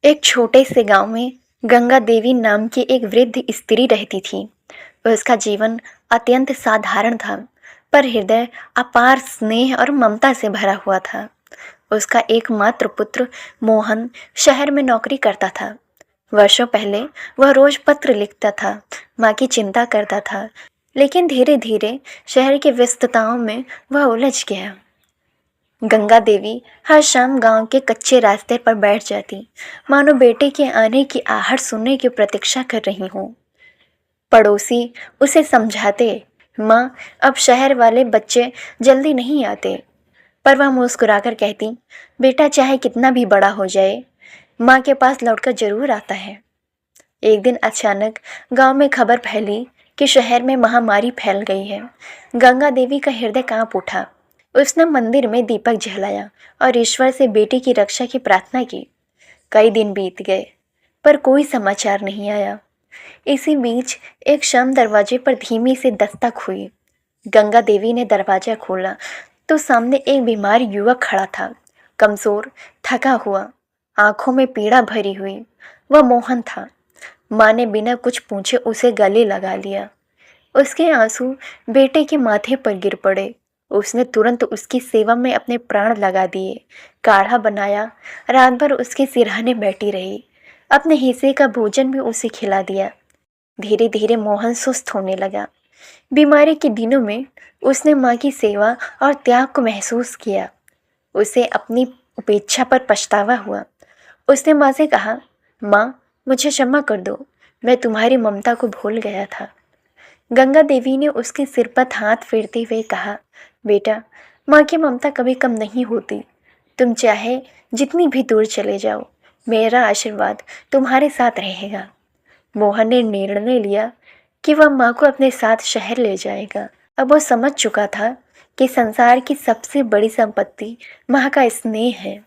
एक छोटे से गांव में गंगा देवी नाम की एक वृद्ध स्त्री रहती थी। उसका जीवन अत्यंत साधारण था, पर हृदय अपार स्नेह और ममता से भरा हुआ था। उसका एकमात्र पुत्र मोहन शहर में नौकरी करता था। वर्षों पहले वह रोज पत्र लिखता था, माँ की चिंता करता था, लेकिन धीरे धीरे शहर की व्यस्तताओं में वह उलझ गया। गंगा देवी हर शाम गांव के कच्चे रास्ते पर बैठ जाती, मानो बेटे के आने की आहट सुनने की प्रतीक्षा कर रही हूँ। पड़ोसी उसे समझाते, माँ अब शहर वाले बच्चे जल्दी नहीं आते, पर वह मुस्कुराकर कहती, बेटा चाहे कितना भी बड़ा हो जाए, माँ के पास लौटकर जरूर आता है। एक दिन अचानक गांव में खबर फैली कि शहर में महामारी फैल गई है। गंगा देवी का हृदय कांप उठा। उसने मंदिर में दीपक जलाया और ईश्वर से बेटी की रक्षा की प्रार्थना की। कई दिन बीत गए, पर कोई समाचार नहीं आया। इसी बीच एक शाम दरवाजे पर धीमी से दस्तक हुई। गंगा देवी ने दरवाजा खोला तो सामने एक बीमार युवक खड़ा था, कमजोर, थका हुआ, आंखों में पीड़ा भरी हुई। वह मोहन था। माँ ने बिना कुछ पूछे उसे गले लगा लिया। उसके आंसू बेटे के माथे पर गिर पड़े। उसने तुरंत उसकी सेवा में अपने प्राण लगा दिए। काढ़ा बनाया, रात भर उसके सिरहाने बैठी रही, अपने हिस्से का भोजन भी उसे खिला दिया। धीरे धीरे मोहन सुस्त होने लगा। बीमारी के दिनों में उसने माँ की सेवा और त्याग को महसूस किया। उसे अपनी उपेक्षा पर पछतावा हुआ। उसने माँ से कहा, माँ मुझे क्षमा कर दो, मैं तुम्हारी ममता को भूल गया था। गंगा देवी ने उसके सिर पर हाथ फेरते हुए कहा, बेटा माँ की ममता कभी कम नहीं होती। तुम चाहे जितनी भी दूर चले जाओ, मेरा आशीर्वाद तुम्हारे साथ रहेगा। मोहन ने निर्णय लिया कि वह माँ को अपने साथ शहर ले जाएगा। अब वो समझ चुका था कि संसार की सबसे बड़ी संपत्ति माँ का स्नेह है।